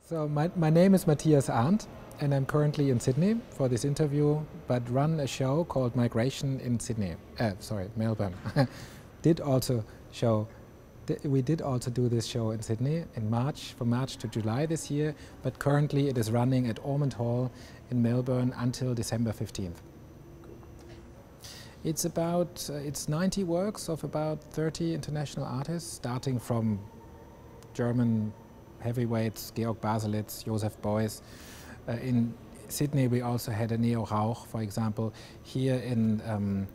So my name is Matthias Arndt, and I'm currently in Sydney for this interview, but run a show called Migration in Sydney. Melbourne. We did also do this show in Sydney in March, from March to July this year, but currently it is running at Ormond Hall in Melbourne until December 15th. It's 90 works of about 30 international artists, starting from German heavyweights, Georg Baselitz, Joseph Beuys. In Sydney we also had a Neo Rauch, for example. Here in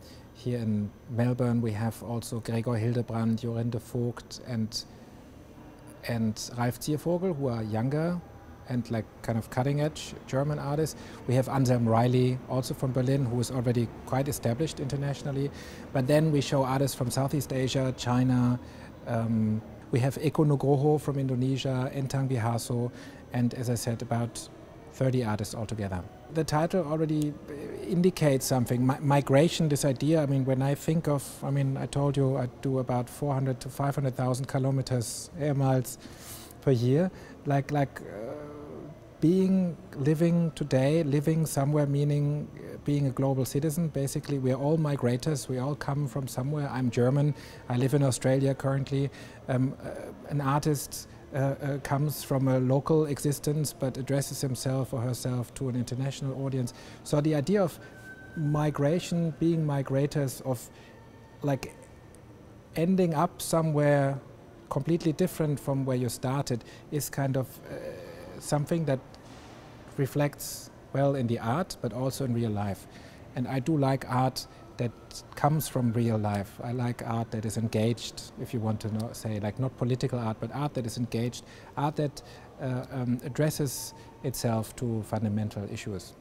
Melbourne we have also Gregor Hildebrand, Jorinde Vogt and Ralf Ziervogel, who are younger and like kind of cutting edge German artists. We have Anselm Riley, also from Berlin, who is already quite established internationally. But then we show artists from Southeast Asia, China. We have Eko Nugroho from Indonesia, Entang Bihaso, and as I said, about 30 artists altogether. The title already indicates something. Migration, this idea, I mean, when I think of, I told you I do about 400 to 500,000 kilometers, air miles per year. Living somewhere, meaning being a global citizen. Basically, we are all migrators. We all come from somewhere. I'm German. I live in Australia currently. An artist comes from a local existence but addresses himself or herself to an international audience. So the idea of migration, being migrators, of like ending up somewhere completely different from where you started, is kind of something that reflects well in the art, but also in real life. And I do like art that comes from real life. I like art that is engaged, if you want to say, like not political art, but art that is engaged, art that addresses itself to fundamental issues.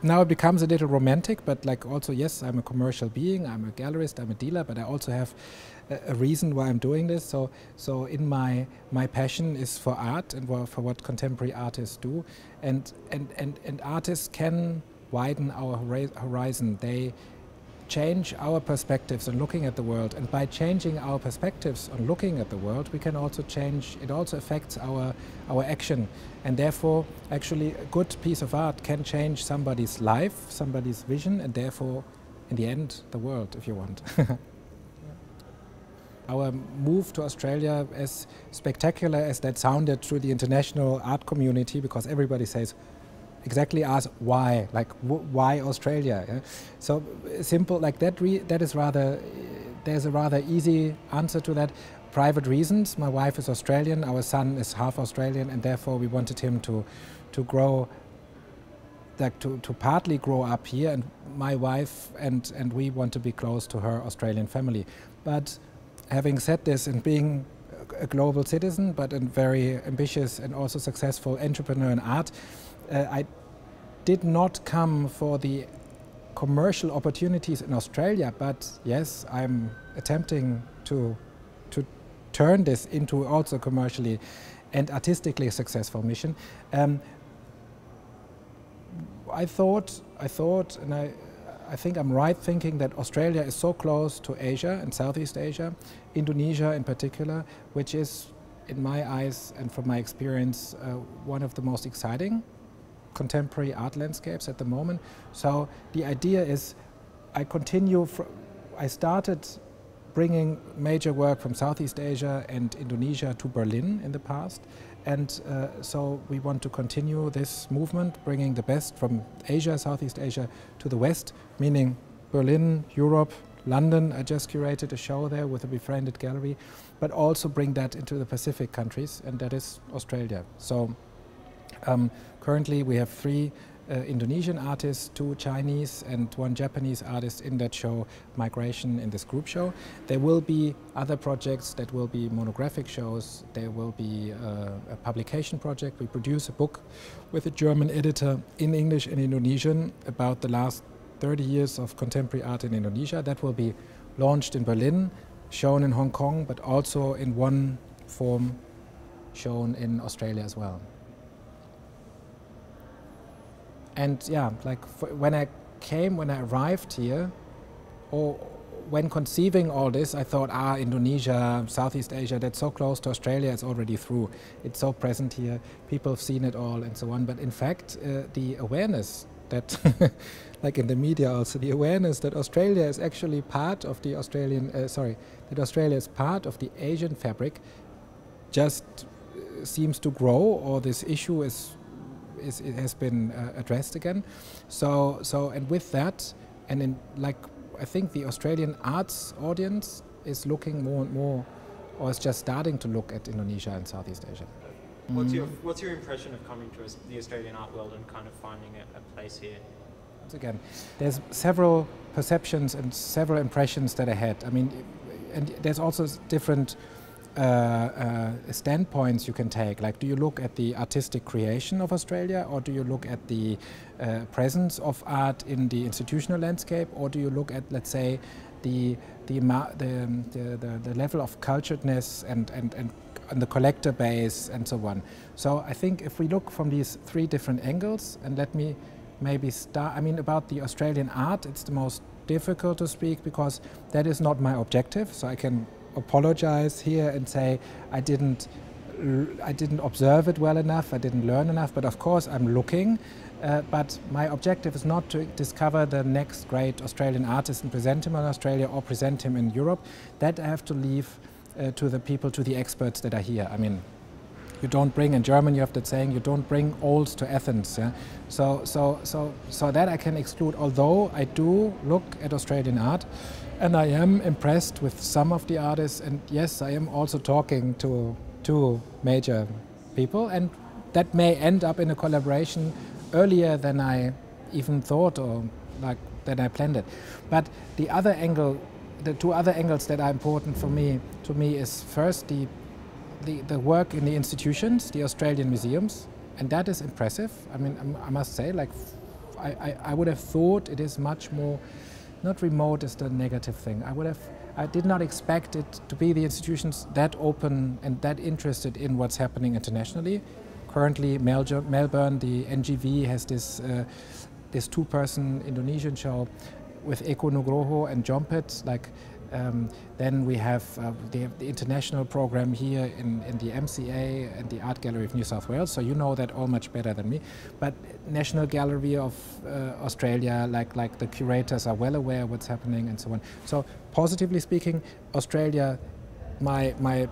Now it becomes a little romantic, but like also, yes, I'm a commercial being, I'm a gallerist, I'm a dealer, but I also have a reason why I'm doing this. So in my passion is for art and for what contemporary artists do. And artists can widen our horizon. They change our perspectives on looking at the world, and by changing our perspectives on looking at the world, we can also change, it also affects our action, and therefore actually a good piece of art can change somebody's life, somebody's vision, and therefore in the end the world, if you want. Our move to Australia, as spectacular as that sounded to the international art community, because everybody says, exactly ask why, like why Australia? Yeah? So simple like that. That is rather, there's a rather easy answer to that. Private reasons. My wife is Australian. Our son is half Australian, and therefore we wanted him to grow, like to partly grow up here. And my wife and we want to be close to her Australian family. But having said this, and being a global citizen, but a very ambitious and also successful entrepreneur in art, I did not come for the commercial opportunities in Australia, but yes, I'm attempting to turn this into also commercially and artistically successful mission. I thought, and I think I'm right thinking that Australia is so close to Asia and Southeast Asia, Indonesia in particular, which is, in my eyes and from my experience, one of the most exciting contemporary art landscapes at the moment. So the idea is I started bringing major work from Southeast Asia and Indonesia to Berlin in the past, and so we want to continue this movement, bringing the best from Asia, Southeast Asia to the West, meaning Berlin, Europe, London. I just curated a show there with a befriended gallery, but also bring that into the Pacific countries, and that is Australia. So currently we have 3 Indonesian artists, 2 Chinese and 1 Japanese artist in that show, Migration, in this group show. There will be other projects that will be monographic shows. There will be a publication project. We produce a book with a German editor in English and Indonesian about the last 30 years of contemporary art in Indonesia. That will be launched in Berlin, shown in Hong Kong, but also in one form shown in Australia as well. And yeah, like when I arrived here, or when conceiving all this, I thought, Indonesia, Southeast Asia, that's so close to Australia, it's already through. It's so present here, people have seen it all and so on. But in fact, the awareness that, like in the media also, the awareness that Australia is actually part of the that Australia is part of the Asian fabric just seems to grow, or this issue it has been addressed again. So and with that, and in I think the Australian arts audience is looking more and more, or is just starting to look at Indonesia and Southeast Asia. What's your impression of coming to the Australian art world and kind of finding a place here? Once again, there's several perceptions and several impressions that I had. I mean, and there's also different standpoints you can take. Like, do you look at the artistic creation of Australia, or do you look at the presence of art in the institutional landscape, or do you look at, let's say, the level of culturedness and the collector base and so on. So I think if we look from these three different angles, and let me maybe start, I mean, about the Australian art, it's the most difficult to speak because that is not my objective. So I can apologize here and say I didn't observe it well enough, I didn't learn enough, but of course I'm looking. But my objective is not to discover the next great Australian artist and present him in Australia or present him in Europe. That I have to leave to the people, to the experts that are here. I mean, you don't bring, in German you have that saying, you don't bring olds to Athens. Yeah? So that I can exclude, although I do look at Australian art and I am impressed with some of the artists, and yes, I am also talking to two major people, and that may end up in a collaboration earlier than I even thought, or than I planned it. But the other angle, the two other angles that are important to me is first the work in the institutions, the Australian museums, and that is impressive. I mean, I must say, like, I would have thought it is much more, not remote is the negative thing. I did not expect it to be the institutions that open and that interested in what's happening internationally. Currently, Melbourne, the NGV has this two-person Indonesian show with Eko Nugroho and Jompet. Then we have the international program here in the MCA and the Art Gallery of New South Wales. So you know that all much better than me. But National Gallery of Australia, like the curators are well aware of what's happening and so on. So positively speaking, Australia, my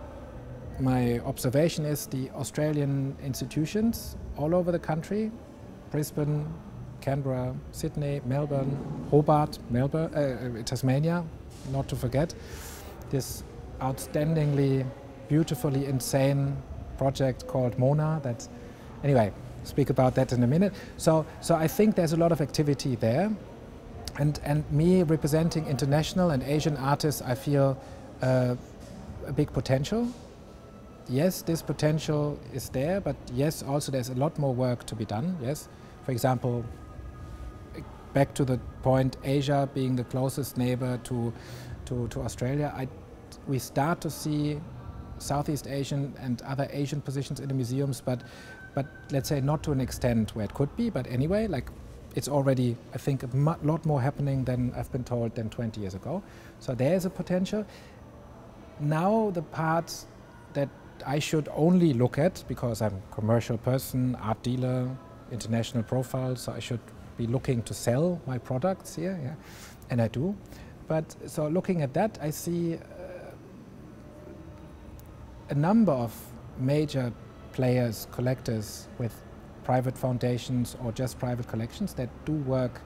observation is the Australian institutions all over the country, Brisbane, Canberra, Sydney, Melbourne, Hobart, Tasmania, not to forget, this outstandingly, beautifully insane project called Mona. That, anyway, speak about that in a minute. So I think there's a lot of activity there, and me representing international and Asian artists, I feel a big potential. Yes, this potential is there, but yes, also there's a lot more work to be done. Yes, for example, back to the point, Asia being the closest neighbor to Australia, we start to see Southeast Asian and other Asian positions in the museums, but let's say not to an extent where it could be. But anyway, like, it's already, I think, a lot more happening than I've been told than 20 years ago. So there's a potential. Now the part that I should only look at, because I'm a commercial person, art dealer, international profile, so I should be looking to sell my products here, yeah, and I do. But so looking at that, I see a number of major players, collectors with private foundations or just private collections that do work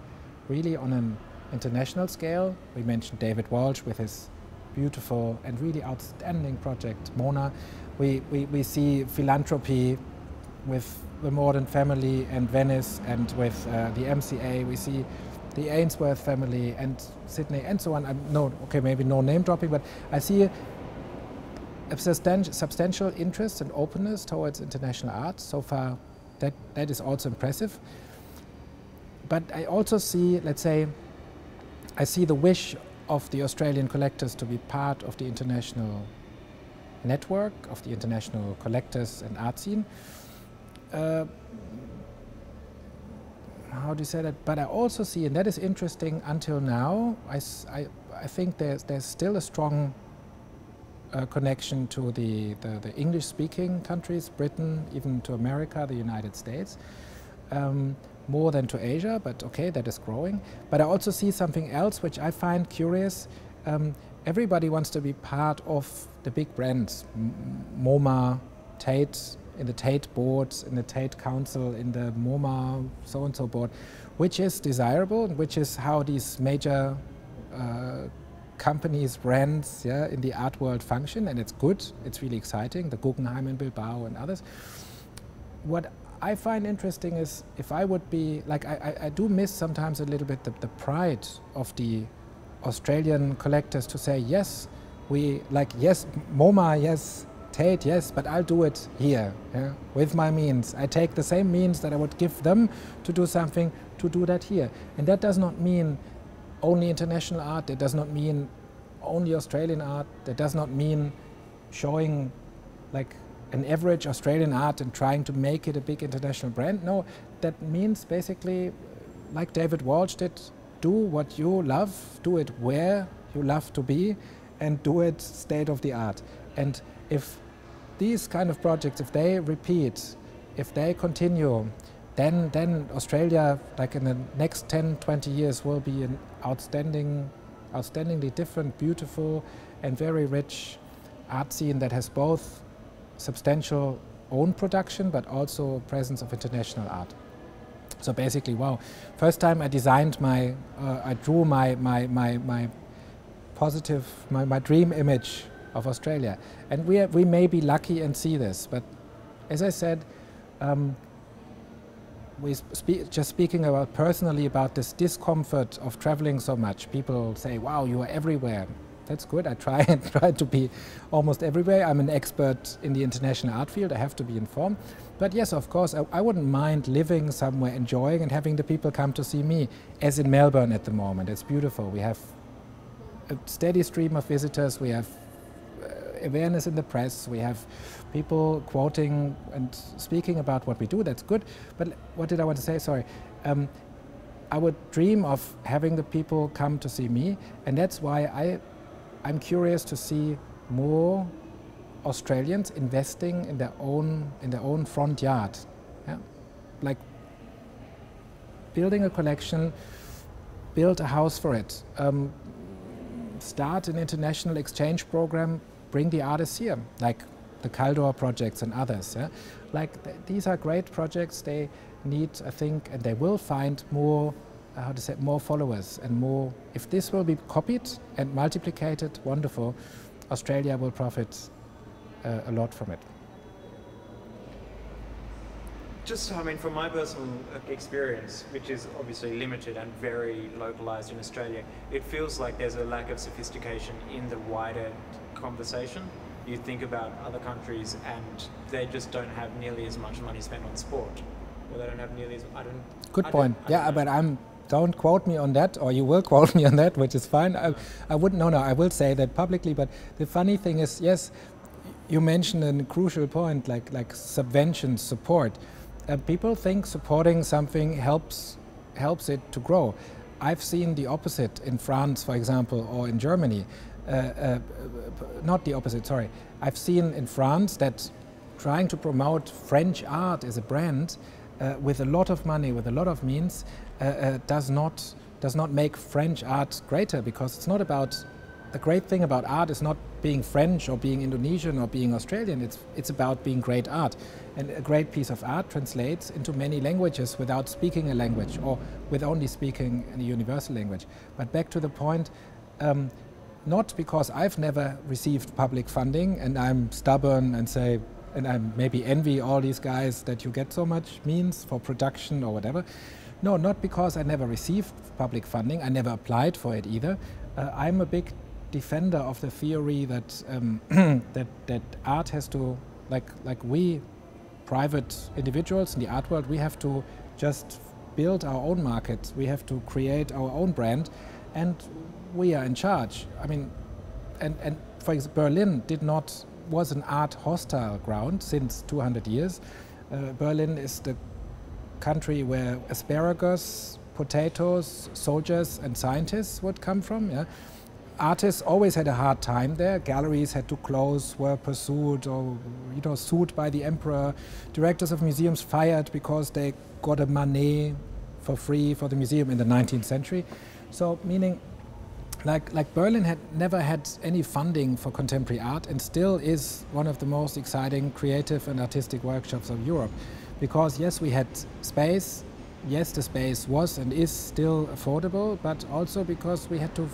really on an international scale. We mentioned David Walsh with his beautiful and really outstanding project, Mona. We see philanthropy with the Modern Family and Venice, and with the MCA. We see the Ainsworth family and Sydney and so on. Maybe no name dropping, but I see a substantial interest and openness towards international art. So far, that is also impressive. But I also see, let's say, I see the wish of the Australian collectors to be part of the international network of the international collectors and art scene. How do you say that? But I also see, and that is interesting, until now, I think there's still a strong connection to the English-speaking countries, Britain, even to America, the United States, more than to Asia, but okay, that is growing. But I also see something else which I find curious. Everybody wants to be part of the big brands, MoMA, Tate, in the Tate boards, in the Tate Council, in the MoMA so-and-so board, which is desirable, which is how these major companies, brands, yeah, in the art world function, and it's good, it's really exciting, the Guggenheim in Bilbao and others. What I find interesting is if I would be, like I do miss sometimes a little bit the pride of the Australian collectors to say, yes, yes, MoMA, yes, Tate, yes, but I'll do it here, yeah, with my means. I take the same means that I would give them to do something, to do that here. And that does not mean only international art, that does not mean only Australian art, that does not mean showing like an average Australian art and trying to make it a big international brand. No, that means basically, like David Walsh did, do what you love, do it where you love to be, and do it state of the art. And if these kind of projects, if they repeat, if they continue, then Australia, like in the next 10, 20 years, will be an outstandingly different, beautiful, and very rich art scene that has both substantial own production, but also presence of international art. So basically, wow! First time I designed I drew my positive, my dream image of Australia, and we may be lucky and see this. But as I said, just speaking about personally about this discomfort of traveling so much. People say, "Wow, you are everywhere." That's good. I try to be almost everywhere. I'm an expert in the international art field. I have to be informed. But yes, of course, I wouldn't mind living somewhere, enjoying, and having the people come to see me, as in Melbourne at the moment. It's beautiful. We have a steady stream of visitors. We have awareness in the press. We have people quoting and speaking about what we do. That's good. But what did I want to say? Sorry. I would dream of having the people come to see me, and that's why I'm curious to see more Australians investing in their own front yard, yeah? Like building a collection, build a house for it, start an international exchange program, bring the artists here, like the Caldor projects and others. Yeah? Like these are great projects. They need, I think, and they will find more. How to say, more followers and more. If this will be copied and multiplied, wonderful. Australia will profit a lot from it. Just, I mean, from my personal experience, which is obviously limited and very localized in Australia, it feels like there's a lack of sophistication in the wider conversation. You think about other countries and they just don't have nearly as much money spent on sport. Or they don't have nearly as, Good point. Yeah, but don't quote me on that, or you will quote me on that, which is fine. I wouldn't, no, I will say that publicly, but the funny thing is, yes, you mentioned a crucial point, like subvention, support. People think supporting something helps it to grow. I've seen the opposite in France, for example, or in Germany. Not the opposite, sorry. I've seen in France that trying to promote French art as a brand with a lot of money, with a lot of means, does not make French art greater, because it's not about, the great thing about art is not being French or being Indonesian or being Australian. It's about being great art, and a great piece of art translates into many languages without speaking a language, or with only speaking a universal language. But back to the point, not because I've never received public funding and I'm stubborn and say, and I maybe envy all these guys that you get so much means for production or whatever. No, not because I never received public funding. I never applied for it either. I'm a big defender of the theory that that art has to, like we private individuals in the art world, we have to just build our own market. We have to create our own brand, and we are in charge. I mean, and for example, Berlin was an art hostile ground since 200 years. Berlin is the country where asparagus, potatoes, soldiers and scientists would come from. Yeah? artists always had a hard time there. Galleries had to close, were pursued or sued by the emperor. Directors of museums fired because they got a Manet for free for the museum in the 19th century. So meaning like Berlin had never had any funding for contemporary art and still is one of the most exciting creative and artistic workshops of Europe. Because yes, we had space, yes, the space was and is still affordable, but also because we had to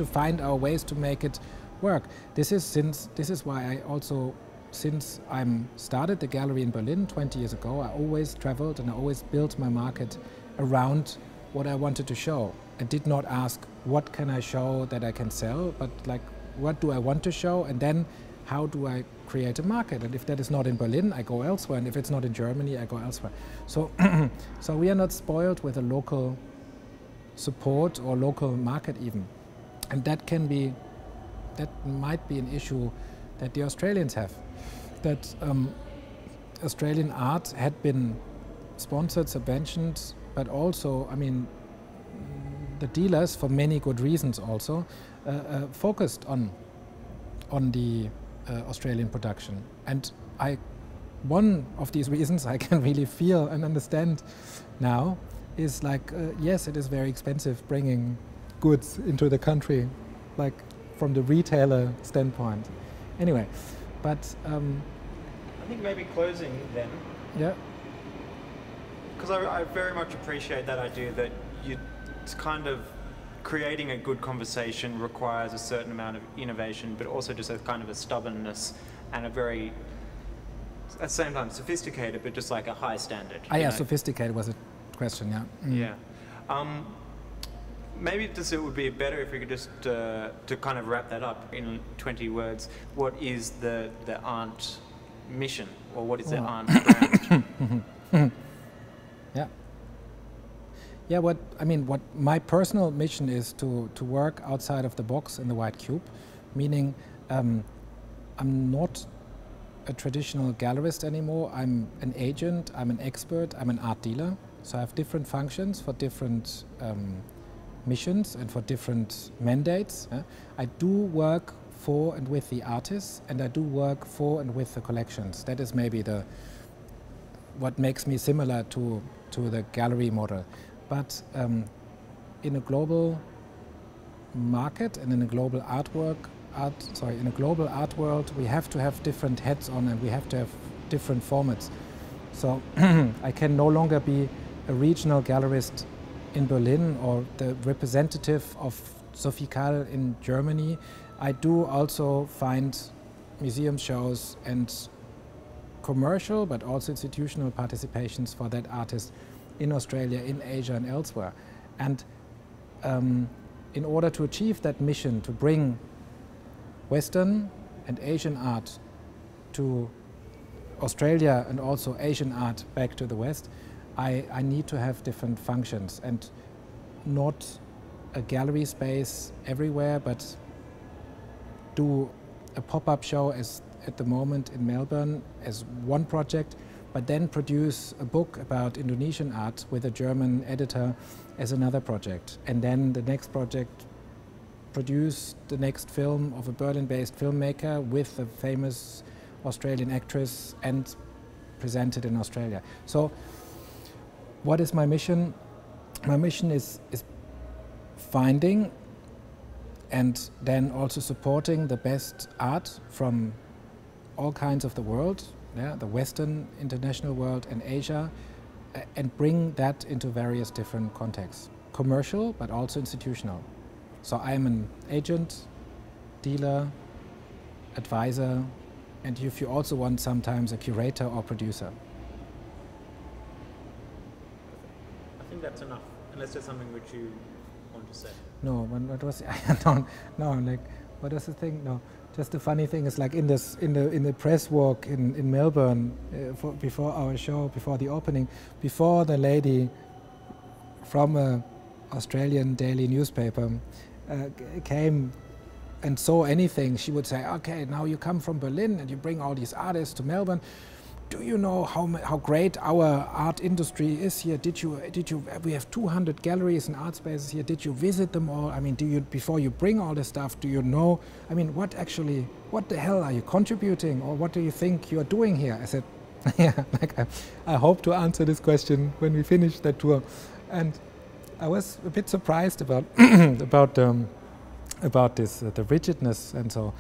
find our ways to make it work. This is why I also, since I started the gallery in Berlin 20 years ago, I always traveled and I always built my market around what I wanted to show. I did not ask what can I show that I can sell, but like what do I want to show, and then how do I create a market? And if that is not in Berlin, I go elsewhere, and if it's not in Germany, I go elsewhere. So, so we are not spoiled with a local support or local market even, and that might be an issue that the Australians have. That Australian art had been sponsored, subventioned, but also, I mean, the dealers, for many good reasons also, focused on the Australian production. And one of these reasons I can really feel and understand now is like, yes, it is very expensive bringing goods into the country, like from the retailer standpoint. Anyway, but I think maybe closing then. Yeah. Because I very much appreciate that idea that it's kind of creating a good conversation requires a certain amount of innovation, but also just a kind of a stubbornness and a very, at the same time, sophisticated, but just like a high standard. Yeah, sophisticated was a question, yeah. Mm. Yeah. Maybe it would be better if we could just, to kind of wrap that up in 20 words, what is the Arndt mission, or what is the Arndt brand? Yeah. Yeah, what my personal mission is to work outside of the box in the white cube, meaning I'm not a traditional gallerist anymore. I'm an agent, I'm an expert, I'm an art dealer. So I have different functions for different missions and for different mandates. I do work for and with the artists, and I do work for and with the collections. That is maybe what makes me similar to the gallery model. But in a global market and in a global in a global art world, we have to have different hats on, and we have to have different formats. So I can no longer be a regional gallerist in Berlin or the representative of Sophie Kahl in Germany. I do also find museum shows and commercial but also institutional participations for that artist in Australia, in Asia and elsewhere. And in order to achieve that mission, to bring Western and Asian art to Australia and also Asian art back to the West, I need to have different functions, and not a gallery space everywhere, but do a pop-up show as at the moment in Melbourne as one project, but then produce a book about Indonesian art with a German editor as another project. And then the next project, produce the next film of a Berlin-based filmmaker with a famous Australian actress and present it in Australia. So what is my mission? My mission is finding and then also supporting the best art from all kinds of the world, the Western, international world and Asia, and bring that into various different contexts. Commercial, but also institutional. So I'm an agent, dealer, advisor, and if you also want, sometimes a curator or producer. I think that's enough, unless there's something which you want to say. No, what was I don't like. What was the thing? No, just the funny thing is like in the press walk in Melbourne before our show, before the opening, before the lady from a Australian daily newspaper came and saw anything, she would say, "Okay, now you come from Berlin and you bring all these artists to Melbourne. do you know how great our art industry is here? We have 200 galleries and art spaces here. Did you visit them all? I mean, before you bring all this stuff, do you know, I mean, what the hell are you contributing, or what do you think you're doing here? I said, yeah, like I hope to answer this question when we finish that tour. And I was a bit surprised about about this, the rigidness and so.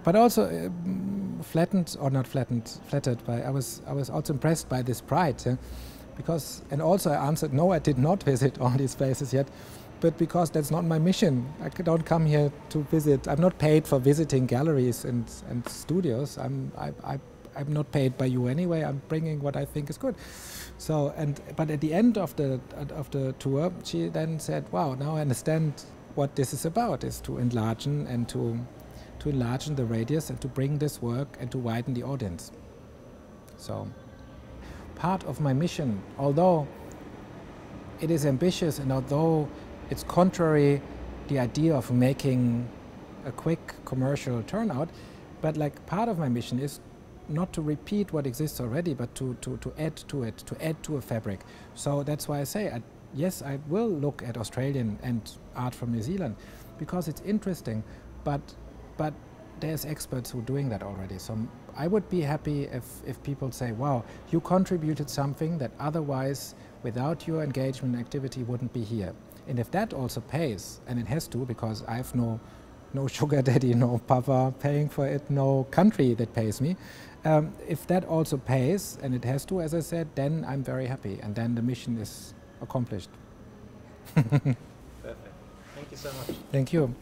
But also flattered by. I was also impressed by this pride, because, and also I answered, no, I did not visit all these places yet, but because that's not my mission. I don't come here to visit. I'm not paid for visiting galleries and studios. I'm not paid by you anyway. I'm bringing what I think is good. So, but at the end of the tour, she then said, wow, now I understand what this is about, is to enlarge and to enlarge the radius and to bring this work and to widen the audience. So part of my mission, although it is ambitious and although it's contrary the idea of making a quick commercial turnout, but like part of my mission is not to repeat what exists already, but to add to it, to add to a fabric. So that's why I say, yes, I will look at Australian and art from New Zealand, because it's interesting, but there's experts who are doing that already. So I would be happy if people say, wow, you contributed something that otherwise, without your engagement and activity, wouldn't be here. And if that also pays, and it has to, because I have no sugar daddy, no papa paying for it, no country that pays me. If that also pays, and it has to, as I said, then I'm very happy, and then the mission is accomplished. Perfect. Thank you so much. Thank you.